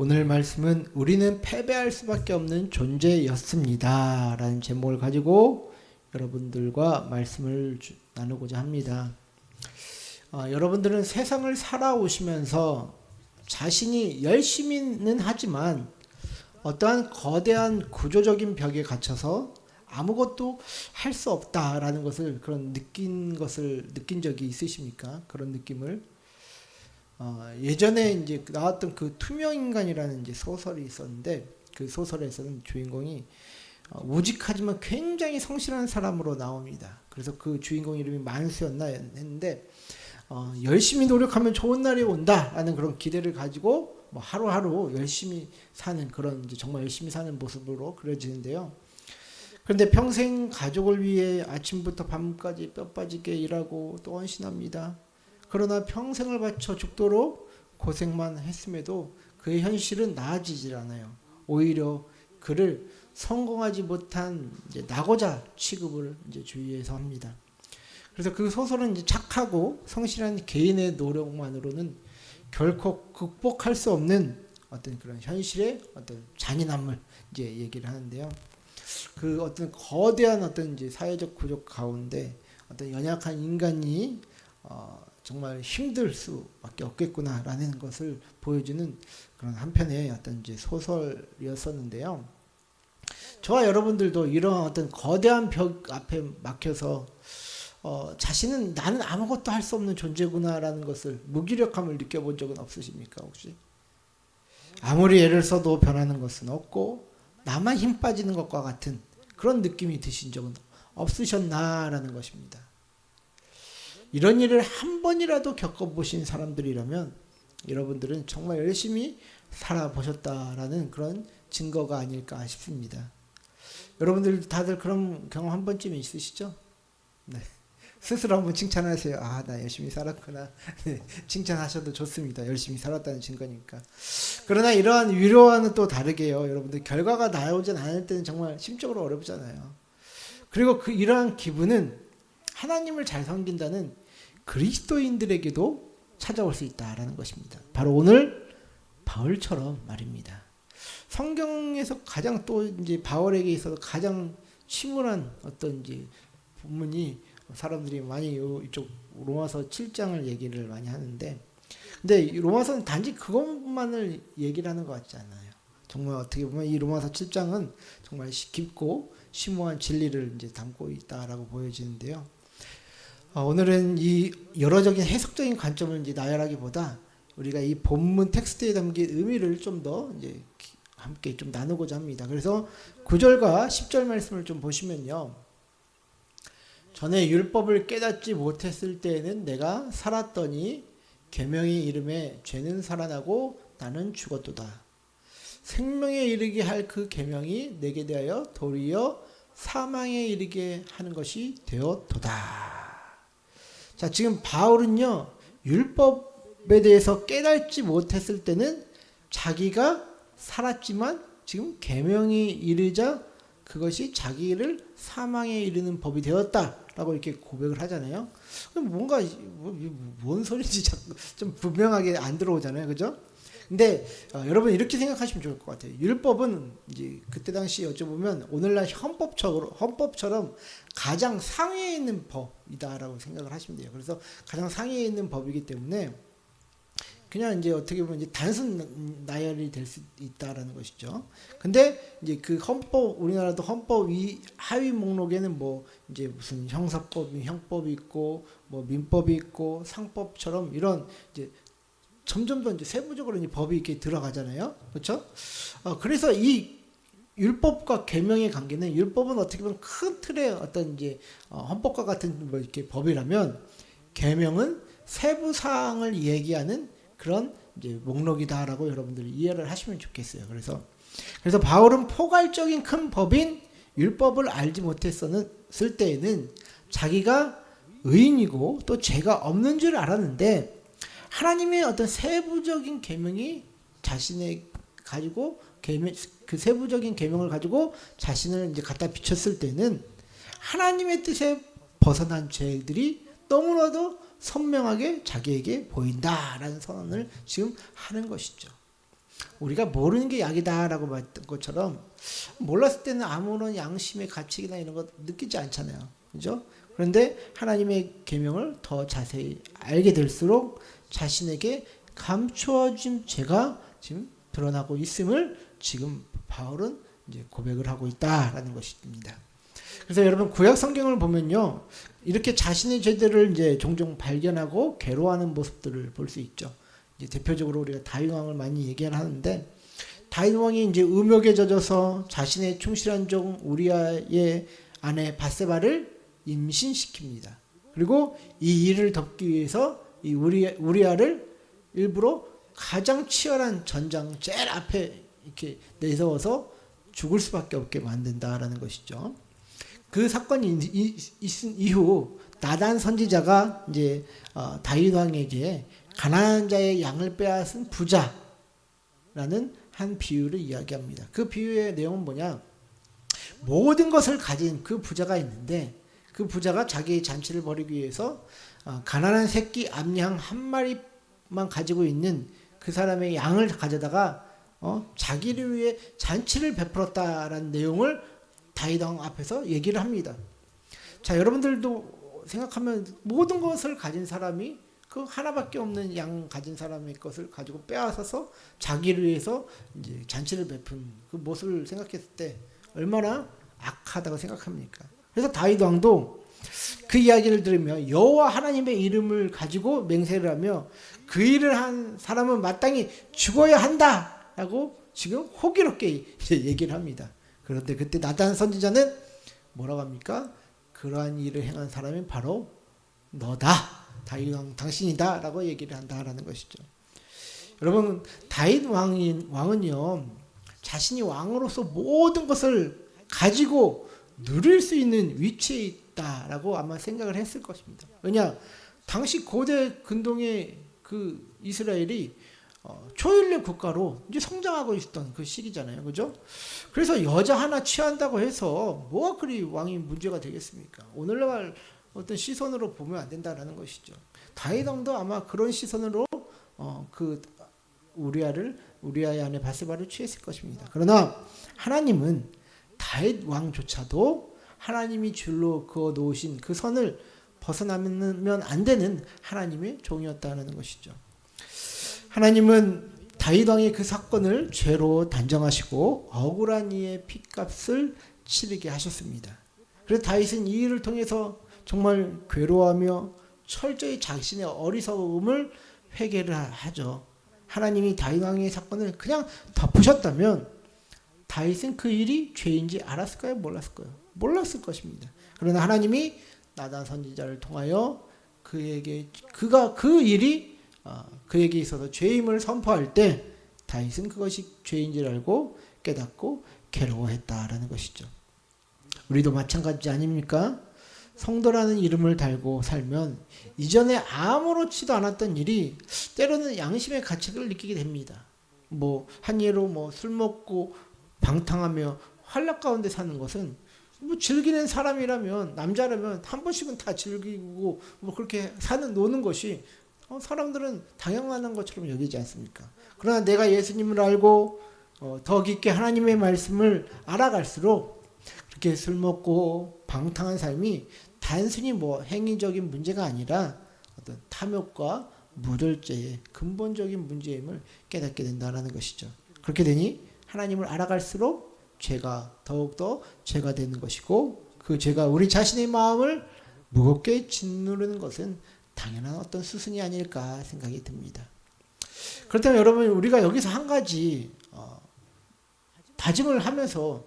오늘 말씀은 우리는 패배할 수밖에 없는 존재였습니다 라는 제목을 가지고 여러분들과 말씀을 나누고자 합니다. 여러분들은 세상을 살아오시면서 자신이 열심히는 하지만 어떠한 거대한 구조적인 벽에 갇혀서 아무것도 할 수 없다라는 것을 느낀 적이 있으십니까? 그런 느낌을 예전에 이제 나왔던 그 투명인간이라는 이제 소설이 있었는데 그 소설에서는 주인공이 우직하지만 굉장히 성실한 사람으로 나옵니다. 그래서 그 주인공 이름이 만수였나 했는데 열심히 노력하면 좋은 날이 온다라는 그런 기대를 가지고 뭐 하루하루 열심히 사는 그런 이제 정말 열심히 사는 모습으로 그려지는데요. 그런데 평생 가족을 위해 아침부터 밤까지 뼈 빠지게 일하고 또 헌신합니다. 그러나 평생을 바쳐 죽도록 고생만 했음에도 그의 현실은 나아지질 않아요. 오히려 그를 성공하지 못한 이제 낙오자 취급을 이제 주위에서 합니다. 그래서 그 소설은 이제 착하고 성실한 개인의 노력만으로는 결코 극복할 수 없는 어떤 그런 현실의 어떤 잔인함을 이제 얘기를 하는데요. 그 어떤 거대한 어떤 이제 사회적 구조 가운데 어떤 연약한 인간이 정말 힘들 수밖에 없겠구나라는 것을 보여주는 그런 한편의 어떤 이제 소설이었었는데요. 저와 여러분들도 이런 어떤 거대한 벽 앞에 막혀서 자신은 나는 아무것도 할 수 없는 존재구나라는 것을 무기력함을 느껴본 적은 없으십니까 혹시? 아무리 애를 써도 변하는 것은 없고 나만 힘 빠지는 것과 같은 그런 느낌이 드신 적은 없으셨나라는 것입니다. 이런 일을 한 번이라도 겪어보신 사람들이라면 여러분들은 정말 열심히 살아보셨다라는 그런 증거가 아닐까 싶습니다. 여러분들 다들 그런 경험 한 번쯤 있으시죠? 네. 스스로 한번 칭찬하세요. 나 열심히 살았구나. 네. 칭찬하셔도 좋습니다. 열심히 살았다는 증거니까. 그러나 이러한 위로와는 또 다르게요. 여러분들 결과가 나오진 않을 때는 정말 심적으로 어렵잖아요. 그리고 이러한 기분은 하나님을 잘 섬긴다는 그리스도인들에게도 찾아올 수 있다라는 것입니다. 바로 오늘 바울처럼 말입니다. 성경에서 가장 또 이제 바울에게 있어서 가장 침울한 어떤 이제 본문이 사람들이 많이 이쪽 로마서 7장을 얘기를 많이 하는데, 근데 로마서는 단지 그것만을 얘기를 하는 것 같지 않아요. 정말 어떻게 보면 이 로마서 7장은 정말 깊고 심오한 진리를 이제 담고 있다라고 보여지는데요. 오늘은 이 여러적인 해석적인 관점을 이제 나열하기보다 우리가 이 본문 텍스트에 담긴 의미를 좀 더 이제 함께 좀 나누고자 합니다. 그래서 9절과 10절 말씀을 좀 보시면요. 전에 율법을 깨닫지 못했을 때에는 내가 살았더니 계명의 이름에 죄는 살아나고 나는 죽었도다. 생명에 이르게 할 그 계명이 내게 대하여 도리어 사망에 이르게 하는 것이 되었도다. 자, 지금 바울은요, 율법에 대해서 깨닫지 못했을 때는 자기가 살았지만 지금 계명이 이르자 그것이 자기를 사망에 이르는 법이 되었다라고 이렇게 고백을 하잖아요. 그럼 뭔가 뭔 소리인지 자꾸 좀 분명하게 안 들어오잖아요, 그죠? 근데 여러분 이렇게 생각하시면 좋을 것 같아요. 율법은 이제 그때 당시 여쭤보면 오늘날 헌법처럼 가장 상위에 있는 법이다라고 생각을 하시면 돼요. 그래서 가장 상위에 있는 법이기 때문에 그냥 이제 어떻게 보면 이제 단순 나열이 될 수 있다라는 것이죠. 근데 이제 그 우리나라도 헌법 하위 목록에는 뭐 이제 무슨 형법이 있고 뭐 민법이 있고 상법처럼 이런 이제 점점 더 이제 세부적으로 이제 법이 이렇게 들어가잖아요. 그렇죠? 그래서 이 율법과 계명의 관계는, 율법은 어떻게 보면 큰 틀의 어떤 이제 헌법과 같은 뭐 이렇게 법이라면 계명은 세부 사항을 얘기하는 그런 이제 목록이다라고 여러분들이 이해를 하시면 좋겠어요. 그래서 바울은 포괄적인 큰 법인 율법을 알지 못했을 때에는 자기가 의인이고 또 죄가 없는 줄 알았는데, 하나님의 어떤 세부적인 계명이 자신의 가지고 그 세부적인 계명을 가지고 자신을 이제 갖다 비췄을 때는 하나님의 뜻에 벗어난 죄들이 너무나도 선명하게 자기에게 보인다라는 선언을 지금 하는 것이죠. 우리가 모르는 게 약이다라고 말했던 것처럼 몰랐을 때는 아무런 양심의 가책이나 이런 거 느끼지 않잖아요. 그죠? 그런데 하나님의 계명을 더 자세히 알게 될수록 자신에게 감추어진 죄가 지금 드러나고 있음을 지금 바울은 이제 고백을 하고 있다라는 것입니다. 그래서 여러분 구약 성경을 보면요, 이렇게 자신의 죄들을 이제 종종 발견하고 괴로워하는 모습들을 볼 수 있죠. 이제 대표적으로 우리가 다윗 왕을 많이 얘기하는데, 다윗 왕이 이제 음욕에 젖어서 자신의 충실한 종 우리아의 아내 바세바를 임신시킵니다. 그리고 이 일을 덮기 위해서 이 우리아를 일부러 가장 치열한 전장 제일 앞에 이렇게 내세워서 죽을 수밖에 없게 만든다라는 것이죠. 그 사건이 있은 이후 나단 선지자가 이제 다윗 왕에게 가난한 자의 양을 빼앗은 부자라는 한 비유를 이야기합니다. 그 비유의 내용은 뭐냐? 모든 것을 가진 그 부자가 있는데, 그 부자가 자기의 잔치를 벌이기 위해서 가난한 새끼 암양 한 마리만 가지고 있는 그 사람의 양을 가져다가 자기를 위해 잔치를 베풀었다라는 내용을 다윗 왕 앞에서 얘기를 합니다. 자, 여러분들도 생각하면 모든 것을 가진 사람이 그 하나밖에 없는 양 가진 사람의 것을 가지고 빼앗아서 자기를 위해서 이제 잔치를 베푼 그 모습을 생각했을 때 얼마나 악하다고 생각합니까? 그래서 다윗 왕도 그 이야기를 들으며 여호와 하나님의 이름을 가지고 맹세를 하며 그 일을 한 사람은 마땅히 죽어야 한다라고 지금 호기롭게 이제 얘기를 합니다. 그런데 그때 나단 선지자는 뭐라고 합니까? 그러한 일을 행한 사람이 바로 너다, 다윗 왕 당신이다 라고 얘기를 한다라는 것이죠. 여러분, 다윗 왕은요, 자신이 왕으로서 모든 것을 가지고 누릴 수 있는 위치에 있다라고 아마 생각을 했을 것입니다. 왜냐, 당시 고대 근동의 그 이스라엘이 초인류 국가로 이제 성장하고 있었던 그 시기잖아요. 그죠? 그래서 여자 하나 취한다고 해서 뭐가 그리 왕이 문제가 되겠습니까? 오늘날 어떤 시선으로 보면 안 된다라는 것이죠. 다윗 왕도 아마 그런 시선으로 그 우리아의 아내 바세바를 취했을 것입니다. 그러나 하나님은 다윗 왕조차도 하나님이 줄로 그어 놓으신 그 선을 벗어나면 안 되는 하나님의 종이었다는 것이죠. 하나님은 다윗 왕의 그 사건을 죄로 단정하시고 억울한 이의 핏값을 치르게 하셨습니다. 그래서 다윗은 이 일을 통해서 정말 괴로워하며 철저히 자신의 어리석음을 회개를 하죠. 하나님이 다윗 왕의 사건을 그냥 덮으셨다면 다윗은 그 일이 죄인지 알았을까요? 몰랐을까요? 몰랐을 것입니다. 그러나 하나님이 나단 선지자를 통하여 그에게 그 일이 그에게 있어서 죄임을 선포할 때 다윗은 그것이 죄인지를 알고 깨닫고 괴로워했다라는 것이죠. 우리도 마찬가지 아닙니까? 성도라는 이름을 달고 살면 이전에 아무렇지도 않았던 일이 때로는 양심의 가책을 느끼게 됩니다. 한 예로 술 먹고 방탕하며 환락 가운데 사는 것은 즐기는 사람이라면, 남자라면 한 번씩은 다 즐기고 그렇게 노는 것이 사람들은 당연한 것처럼 여기지 않습니까? 그러나 내가 예수님을 알고 더 깊게 하나님의 말씀을 알아갈수록 그렇게 술 먹고 방탕한 삶이 단순히 행위적인 문제가 아니라 어떤 탐욕과 무절제의 근본적인 문제임을 깨닫게 된다는 것이죠. 그렇게 되니 하나님을 알아갈수록 죄가 더욱더 죄가 되는 것이고, 그 죄가 우리 자신의 마음을 무겁게 짓누르는 것은 당연한 어떤 수순이 아닐까 생각이 듭니다. 그렇다면 여러분, 우리가 여기서 한 가지 다짐을 하면서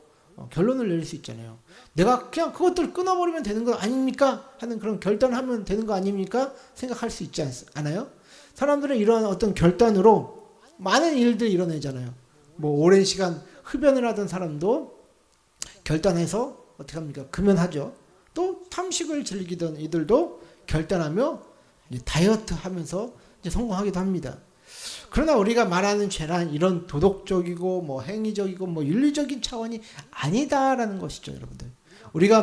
결론을 내릴 수 있잖아요. 내가 그냥 그것들 끊어버리면 되는 거 아닙니까? 하는 그런 결단을 하면 되는 거 아닙니까? 생각할 수 있지 않아요? 사람들은 이런 어떤 결단으로 많은 일들 이뤄내잖아요. 오랜 시간 흡연을 하던 사람도 결단해서 어떻게 합니까? 금연하죠. 또 탐식을 즐기던 이들도 결단하며 다이어트 하면서 성공하기도 합니다. 그러나 우리가 말하는 죄란 이런 도덕적이고 행위적이고 윤리적인 차원이 아니다라는 것이죠, 여러분들. 우리가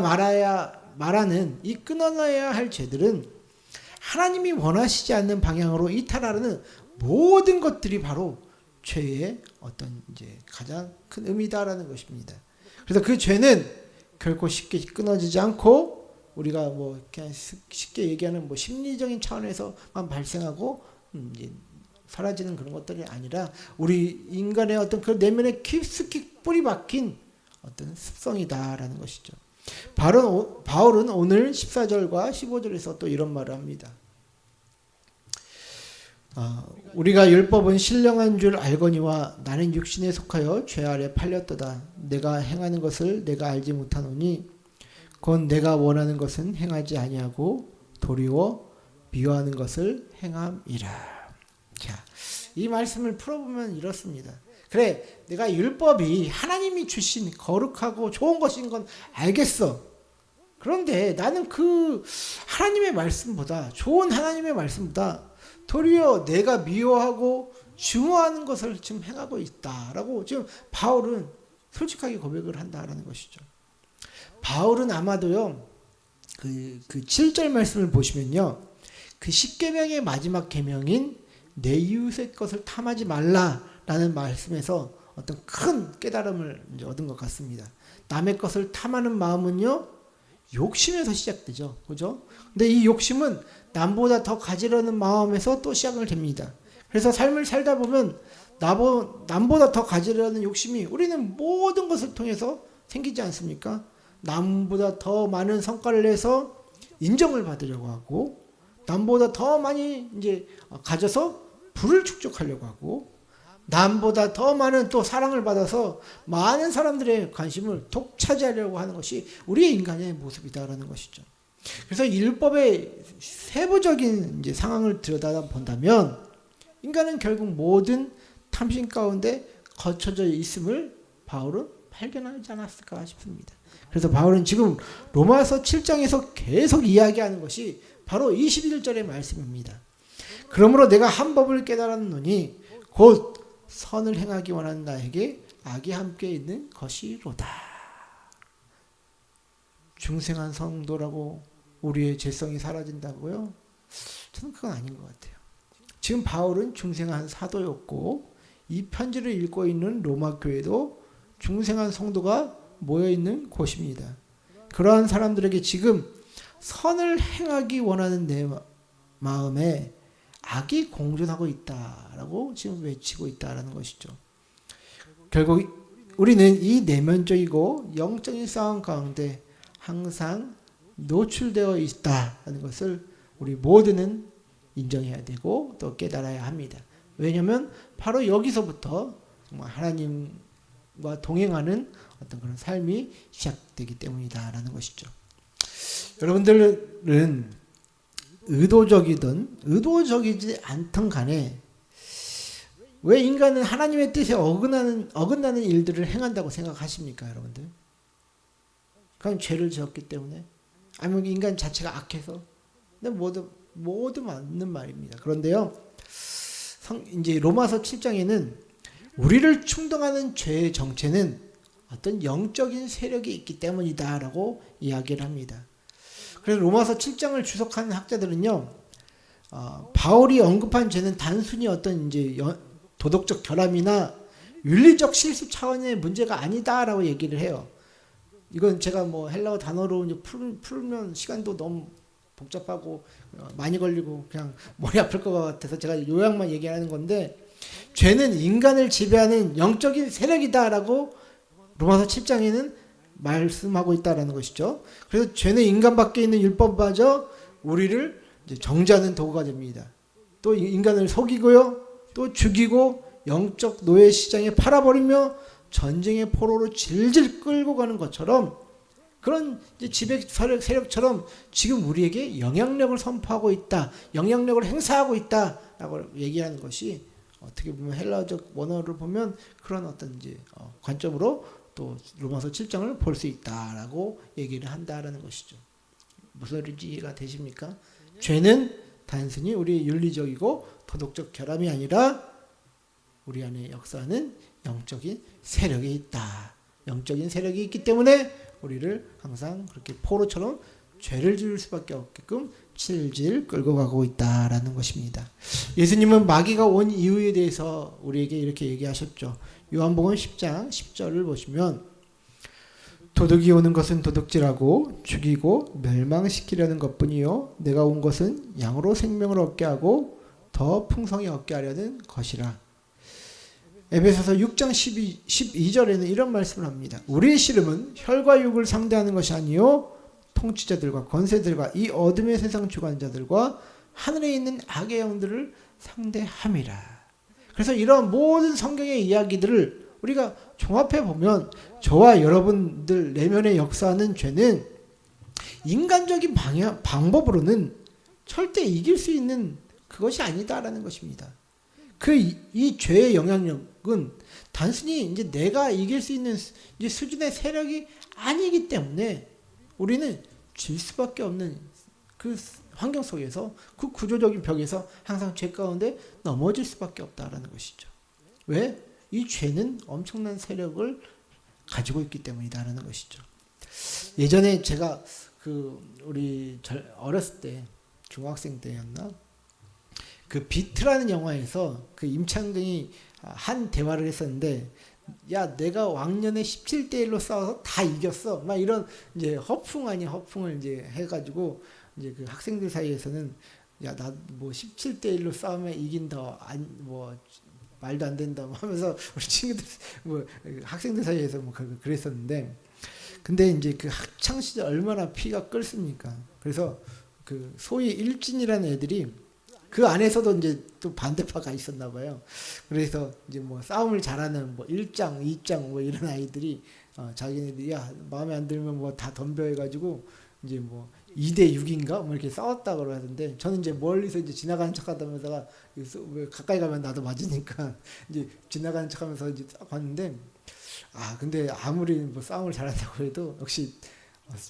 말하는 이 끊어내야 할 죄들은 하나님이 원하시지 않는 방향으로 이탈하는 모든 것들이 바로 죄의 어떤 이제 가장 큰 의미다라는 것입니다. 그래서 그 죄는 결코 쉽게 끊어지지 않고 우리가 뭐 그냥 쉽게 얘기하는 뭐 심리적인 차원에서만 발생하고 이제 사라지는 그런 것들이 아니라 우리 인간의 어떤 그 내면에 깊숙이 뿌리 박힌 어떤 습성이다라는 것이죠. 바울은 오늘 14절과 15절에서 또 이런 말을 합니다. 우리가 율법은 신령한 줄 알거니와 나는 육신에 속하여 죄 아래 팔렸도다. 내가 행하는 것을 내가 알지 못하노니 곧 내가 원하는 것은 행하지 아니하고 도리어 미워하는 것을 행함이라. 자, 이 말씀을 풀어보면 이렇습니다. 그래, 내가 율법이 하나님이 주신 거룩하고 좋은 것인 건 알겠어. 그런데 나는 그 하나님의 말씀보다, 좋은 하나님의 말씀보다 도리어 내가 미워하고 증오하는 것을 지금 행하고 있다라고 지금 바울은 솔직하게 고백을 한다라는 것이죠. 바울은 아마도요, 그 7절 말씀을 보시면요, 그 십계명의 마지막 계명인 내 이웃의 것을 탐하지 말라라는 말씀에서 어떤 큰 깨달음을 이제 얻은 것 같습니다. 남의 것을 탐하는 마음은요, 욕심에서 시작되죠. 그죠? 근데 이 욕심은 남보다 더 가지려는 마음에서 또 시작을 됩니다. 그래서 삶을 살다 보면 남보다 더 가지려는 욕심이 우리는 모든 것을 통해서 생기지 않습니까? 남보다 더 많은 성과를 내서 인정을 받으려고 하고, 남보다 더 많이 이제 가져서 부를 축적하려고 하고, 남보다 더 많은 또 사랑을 받아서 많은 사람들의 관심을 독차지하려고 하는 것이 우리의 인간의 모습이다라는 것이죠. 그래서 율법의 세부적인 이제 상황을 들여다본다면 인간은 결국 모든 탐심 가운데 거쳐져 있음을 바울은 발견하지 않았을까 싶습니다. 그래서 바울은 지금 로마서 7장에서 계속 이야기하는 것이 바로 21절의 말씀입니다. 그러므로 내가 한 법을 깨달았노니 곧 선을 행하기 원하는 나에게 악이 함께 있는 것이로다. 중생한 성도라고 우리의 죄성이 사라진다고요? 저는 그건 아닌 것 같아요. 지금 바울은 중생한 사도였고 이 편지를 읽고 있는 로마 교회도 중생한 성도가 모여있는 곳입니다. 그러한 사람들에게 지금 선을 행하기 원하는 내 마음에 악이 공존하고 있다라고 지금 외치고 있다라는 것이죠. 결국 우리는 이 내면적이고 영적인 싸움 가운데 항상 노출되어 있다는 것을 우리 모두는 인정해야 되고 또 깨달아야 합니다. 왜냐하면 바로 여기서부터 정말 하나님과 동행하는 어떤 그런 삶이 시작되기 때문이다라는 것이죠. 여러분들은 의도적이든 의도적이지 않든 간에 왜 인간은 하나님의 뜻에 어긋나는 일들을 행한다고 생각하십니까, 여러분들? 그건 죄를 지었기 때문에, 아니면 인간 자체가 악해서. 근데 모두 맞는 말입니다. 그런데요, 이제 로마서 7장에는 우리를 충동하는 죄의 정체는 어떤 영적인 세력이 있기 때문이다라고 이야기를 합니다. 그래서 로마서 7장을 주석하는 학자들은요, 바울이 언급한 죄는 단순히 어떤 이제 도덕적 결함이나 윤리적 실수 차원의 문제가 아니다라고 얘기를 해요. 이건 제가 뭐 헬라어 단어로 이제 풀면 시간도 너무 복잡하고 많이 걸리고 그냥 머리 아플 것 같아서 제가 요약만 얘기하는 건데, 죄는 인간을 지배하는 영적인 세력이다라고 로마서 7장에는 말씀하고 있다라는 것이죠. 그래서 죄는 인간 밖에 있는 율법마저 우리를 이제 정죄하는 도구가 됩니다. 또 인간을 속이고요, 또 죽이고 영적 노예 시장에 팔아버리며 전쟁의 포로로 질질 끌고 가는 것처럼, 그런 이제 지배 세력처럼 지금 우리에게 영향력을 선포하고 있다, 영향력을 행사하고 있다라고 얘기하는 것이 어떻게 보면 헬라어적 원어를 보면 그런 어떤 이제 관점으로 또 로마서 7장을 볼 수 있다라고 얘기를 한다라는 것이죠. 무슨 소리인지 이해가 되십니까? 죄는 단순히 우리의 윤리적이고 도덕적 결함이 아니라 우리 안에 역사하는 영적인 세력이 있다. 영적인 세력이 있기 때문에 우리를 항상 그렇게 포로처럼 죄를 지을 수밖에 없게끔 질질 끌고 가고 있다라는 것입니다. 예수님은 마귀가 온 이유에 대해서 우리에게 이렇게 얘기하셨죠. 요한복음 10장 10절을 보시면 도둑이 오는 것은 도둑질하고 죽이고 멸망시키려는 것뿐이요 내가 온 것은 양으로 생명을 얻게 하고 더 풍성히 얻게 하려는 것이라. 에베소서 6장 12절에는 이런 말씀을 합니다. 우리의 씨름은 혈과 육을 상대하는 것이 아니요 통치자들과 권세들과 이 어둠의 세상 주관자들과 하늘에 있는 악의 영들을 상대함이라. 그래서 이런 모든 성경의 이야기들을 우리가 종합해 보면 저와 여러분들 내면에 역사하는 죄는 인간적인 방법으로는 절대 이길 수 있는 그것이 아니다라는 것입니다. 이 죄의 영향력은 단순히 이제 내가 이길 수 있는 이제 수준의 세력이 아니기 때문에 우리는 질 수밖에 없는 그 환경 속에서 그 구조적인 벽에서 항상 죄 가운데 넘어질 수밖에 없다라는 것이죠. 왜? 이 죄는 엄청난 세력을 가지고 있기 때문이다라는 것이죠. 예전에 제가 우리 어렸을 때 중학생 때였나? 그 비트라는 영화에서 그 임창정이 한 대화를 했었는데 야 내가 왕년에 17대 1로 싸워서 다 이겼어 막 이런 이제 허풍 아닌 허풍을 이제 해가지고 이제 그 학생들 사이에서는 야 나 뭐 17대 1로 싸우면 이긴다 뭐 말도 안 된다 하면서 우리 친구들 뭐 학생들 사이에서 뭐 그랬었는데 근데 이제 그 학창 시절 얼마나 피가 끓습니까? 그래서 그 소위 일진이라는 애들이 그 안에서도 이제 또 반대파가 있었나 봐요. 그래서 이제 뭐 싸움을 잘하는 뭐 1장, 2장 뭐 이런 아이들이 자기네들이 야 마음에 안 들면 뭐 다 덤벼해가지고 이제 뭐 2대 6인가 뭐 이렇게 싸웠다고 그러던데 저는 이제 멀리서 이제 지나가는 척하다면서가 가까이 가면 나도 맞으니까 이제 지나가는 척하면서 이제 봤는데 근데 아무리 뭐 싸움을 잘한다고 해도 역시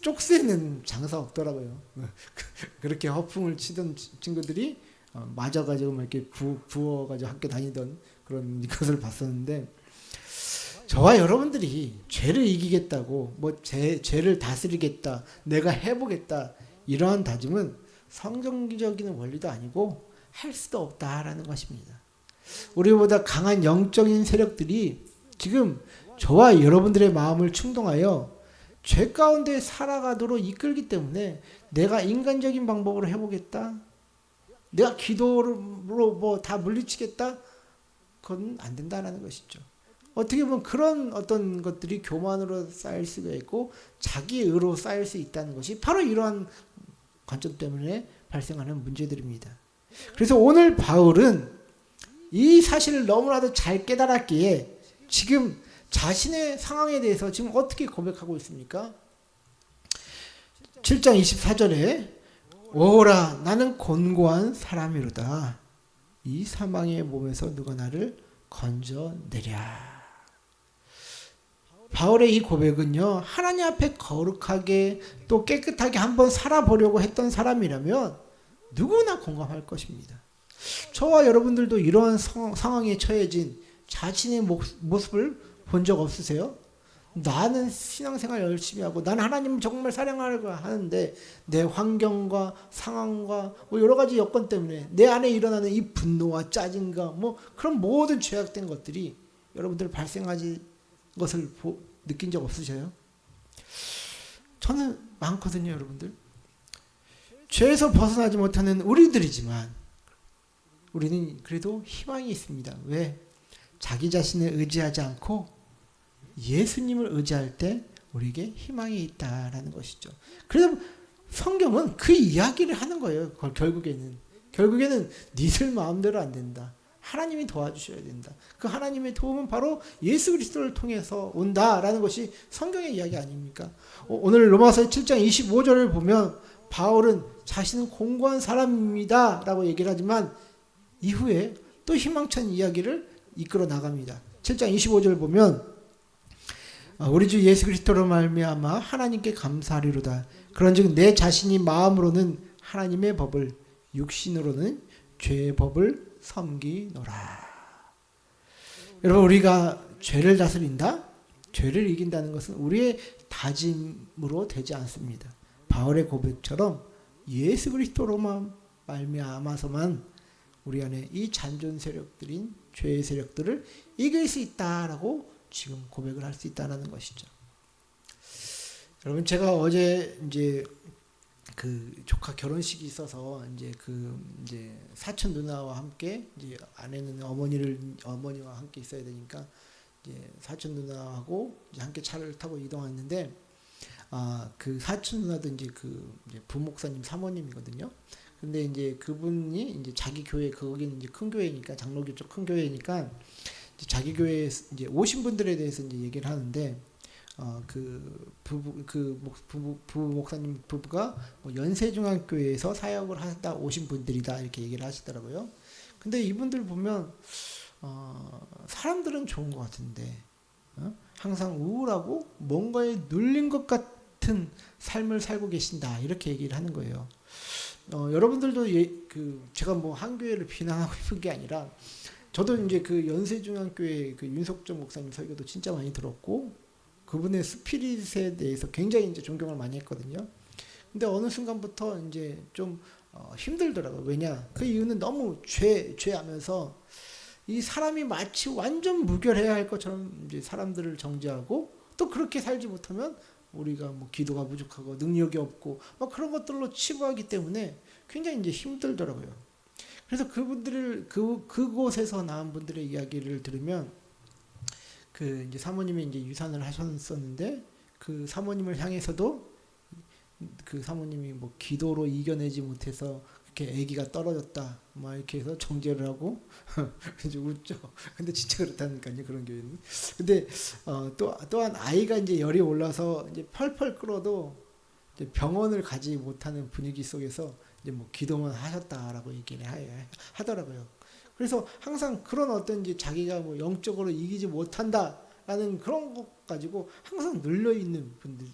쪽수에는 장사 없더라고요. 그렇게 허풍을 치던 친구들이 맞아가지고 막 이렇게 부어가지고 학교 다니던 그런 것을 봤었는데 저와 여러분들이 죄를 이기겠다고 뭐 죄를 다스리겠다 내가 해보겠다 이러한 다짐은 성경적인 원리도 아니고 할 수도 없다라는 것입니다. 우리보다 강한 영적인 세력들이 지금 저와 여러분들의 마음을 충동하여 죄 가운데 살아가도록 이끌기 때문에 내가 인간적인 방법으로 해보겠다 내가 기도로 뭐 다 물리치겠다 그건 안 된다는 것이죠. 어떻게 보면 그런 어떤 것들이 교만으로 쌓일 수가 있고 자기 의로 쌓일 수 있다는 것이 바로 이러한 관점 때문에 발생하는 문제들입니다. 그래서 오늘 바울은 이 사실을 너무나도 잘 깨달았기에 지금 자신의 상황에 대해서 지금 어떻게 고백하고 있습니까? 7장 24절에 오라 나는 곤고한 사람이로다 이 사망의 몸에서 누가 나를 건져내랴. 바울의 이 고백은요 하나님 앞에 거룩하게 또 깨끗하게 한번 살아보려고 했던 사람이라면 누구나 공감할 것입니다. 저와 여러분들도 이러한 상황에 처해진 자신의 모습을 본 적 없으세요? 나는 신앙생활 열심히 하고 난 하나님 정말 사랑하려고 하는데 내 환경과 상황과 뭐 여러 가지 여건 때문에 내 안에 일어나는 이 분노와 짜증과 뭐 그런 모든 죄악된 것들이 여러분들 발생하지 것을 느낀 적 없으세요? 저는 많거든요, 여러분들. 죄에서 벗어나지 못하는 우리들이지만 우리는 그래도 희망이 있습니다. 왜? 자기 자신을 의지하지 않고 예수님을 의지할 때 우리에게 희망이 있다라는 것이죠. 그래서 성경은 그 이야기를 하는 거예요. 결국에는 니들 마음대로 안 된다. 하나님이 도와주셔야 된다. 그 하나님의 도움은 바로 예수 그리스도를 통해서 온다라는 것이 성경의 이야기 아닙니까? 오늘 로마서 7장 25절을 보면 바울은 자신은 공고한 사람입니다 라고 얘기를 하지만 이후에 또 희망찬 이야기를 이끌어 나갑니다. 7장 25절 보면 우리 주 예수 그리스도로 말미암아 하나님께 감사하리로다. 그런즉 내 자신이 마음으로는 하나님의 법을 육신으로는 죄의 법을 섬기노라. 여러분 우리가 죄를 다스린다? 죄를 이긴다는 것은 우리의 다짐으로 되지 않습니다. 바울의 고백처럼 예수 그리스도로만 말미암아서만 우리 안에 이 잔존 세력들인 죄의 세력들을 이길 수 있다라고 지금 고백을 할 수 있다는 것이죠. 여러분, 제가 어제 이제 그 조카 결혼식이 있어서 이제 사촌 누나와 함께, 이제 아내는 어머니와 함께 있어야 되니까 이제 사촌 누나하고 이제 함께 차를 타고 이동했는데, 그 사촌 누나도 이제 이제 부목사님 사모님이거든요. 근데 이제 그분이 이제 자기 교회, 거기는 이제 큰 교회니까, 장로교 쪽 큰 교회니까 이제 자기 교회에 이제 오신 분들에 대해서 이제 얘기를 하는데, 부목사님 부부가 뭐 연세중앙교회에서 사역을 하다 오신 분들이다, 이렇게 얘기를 하시더라고요. 근데 이분들 보면 사람들은 좋은 것 같은데 항상 우울하고 뭔가에 눌린 것 같은 삶을 살고 계신다, 이렇게 얘기를 하는 거예요. 여러분들도 제가 뭐 한 교회를 비난하고 싶은 게 아니라, 저도 이제 그 연세중앙교회 그 윤석정 목사님 설교도 진짜 많이 들었고, 그분의 스피릿에 대해서 굉장히 이제 존경을 많이 했거든요. 근데 어느 순간부터 이제 좀 힘들더라고요. 왜냐? 그 이유는 너무 죄하면서 이 사람이 마치 완전 무결해야 할 것처럼 이제 사람들을 정죄하고, 또 그렇게 살지 못하면 우리가 뭐 기도가 부족하고 능력이 없고 막 그런 것들로 치부하기 때문에 굉장히 이제 힘들더라고요. 그래서 그곳에서 나온 분들의 이야기를 들으면, 그 이제 사모님이 이제 유산을 하셨었는데, 그 사모님을 향해서도 그 사모님이 뭐 기도로 이겨내지 못해서 이렇게 아기가 떨어졌다 막 이렇게 해서 정죄를 하고 이제 웃죠. 근데 진짜 그렇다니까요, 그런 교회는. 근데 또한 아이가 이제 열이 올라서 이제 펄펄 끓어도 이제 병원을 가지 못하는 분위기 속에서 이제 뭐 기도만 하셨다라고 얘기를 하더라고요. 그래서 항상 그런 어떤 이제 자기가 뭐 영적으로 이기지 못한다라는 그런 것 가지고 항상 눌려 있는 분들,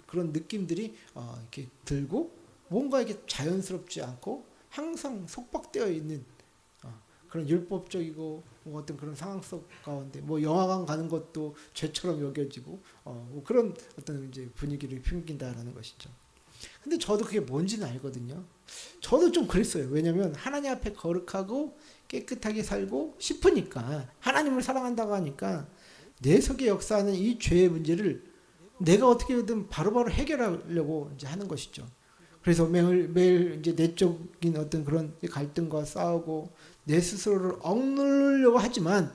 그런 느낌들이 이렇게 들고, 뭔가 이게 자연스럽지 않고 항상 속박되어 있는 그런 율법적이고 뭐 어떤 그런 상황 속 가운데, 뭐 영화관 가는 것도 죄처럼 여겨지고 뭐 그런 어떤 이제 분위기를 풍긴다라는 것이죠. 근데 저도 그게 뭔지는 알거든요. 저도 좀 그랬어요. 왜냐면 하나님 앞에 거룩하고 깨끗하게 살고 싶으니까, 하나님을 사랑한다고 하니까 내 속에 역사하는 이 죄의 문제를 내가 어떻게든 바로바로 해결하려고 이제 하는 것이죠. 그래서 매일 이제 내적인 어떤 그런 갈등과 싸우고 내 스스로를 억누르려고 하지만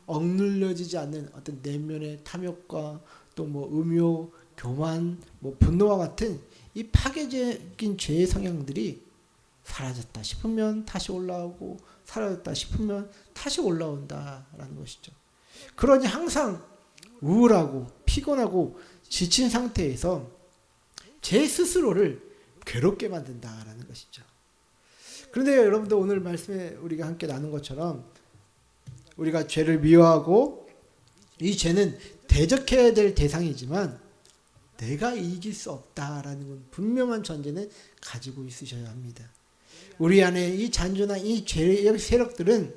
억눌려지지 않는 어떤 내면의 탐욕과 또 뭐 음욕, 교만, 뭐 분노와 같은 이 파괴적인 죄의 성향들이 사라졌다 싶으면 다시 올라오고, 사라졌다 싶으면 다시 올라온다라는 것이죠. 그러니 항상 우울하고 피곤하고 지친 상태에서 제 스스로를 괴롭게 만든다라는 것이죠. 그런데 여러분들, 오늘 말씀에 우리가 함께 나눈 것처럼 우리가 죄를 미워하고 이 죄는 대적해야 될 대상이지만 내가 이길 수 없다라는 건 분명한 전제는 가지고 있으셔야 합니다. 우리 안에 이 잔존한 이 죄의 세력들은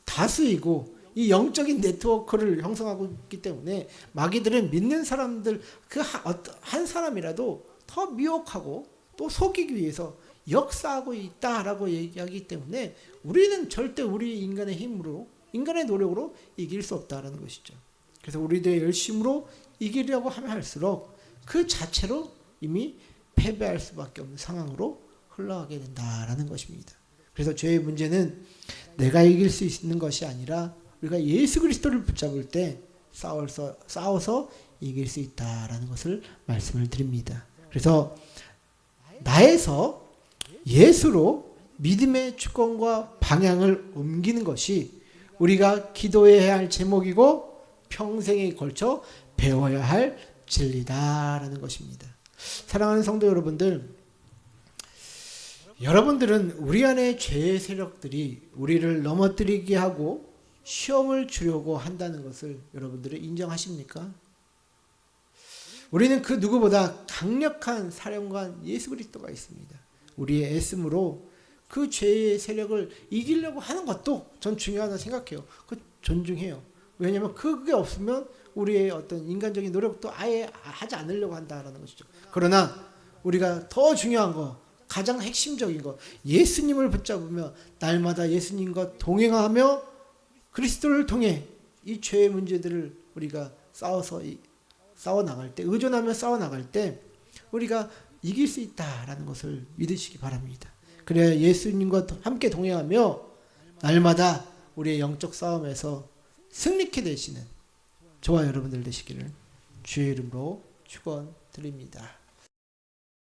다수이고 이 영적인 네트워크를 형성하고 있기 때문에 마귀들은 믿는 사람들 그 한 사람이라도 더 미혹하고 또 속이기 위해서 역사하고 있다라고 얘기하기 때문에 우리는 절대 우리 인간의 힘으로, 인간의 노력으로 이길 수 없다라는 것이죠. 그래서 우리들의 열심으로 이기려고 하면 할수록 그 자체로 이미 패배할 수밖에 없는 상황으로 흘러가게 된다라는 것입니다. 그래서 죄의 문제는 내가 이길 수 있는 것이 아니라 우리가 예수 그리스도를 붙잡을 때 싸워서 이길 수 있다라는 것을 말씀을 드립니다. 그래서 나에서 예수로 믿음의 주권과 방향을 옮기는 것이 우리가 기도해야 할 제목이고 평생에 걸쳐 배워야 할 진리다라는 것입니다. 사랑하는 성도 여러분들, 여러분들은 우리 안에 죄의 세력들이 우리를 넘어뜨리게 하고 시험을 주려고 한다는 것을 여러분들은 인정하십니까? 우리는 그 누구보다 강력한 사령관 예수 그리스도가 있습니다. 우리의 애씀으로 그 죄의 세력을 이기려고 하는 것도 전 중요하다고 생각해요. 그 존중해요. 왜냐하면 그게 없으면 우리의 어떤 인간적인 노력도 아예 하지 않으려고 한다는 것이죠. 그러나 우리가 더 중요한 거, 가장 핵심적인 거, 예수님을 붙잡으며 날마다 예수님과 동행하며 그리스도를 통해 이 죄의 문제들을 우리가 싸워 나갈 때, 의존하며 싸워 나갈 때 우리가 이길 수 있다라는 것을 믿으시기 바랍니다. 그래야 예수님과 함께 동행하며 날마다 우리의 영적 싸움에서 승리케 되시는 저와 여러분들 되시기를 주의 이름으로 축원드립니다.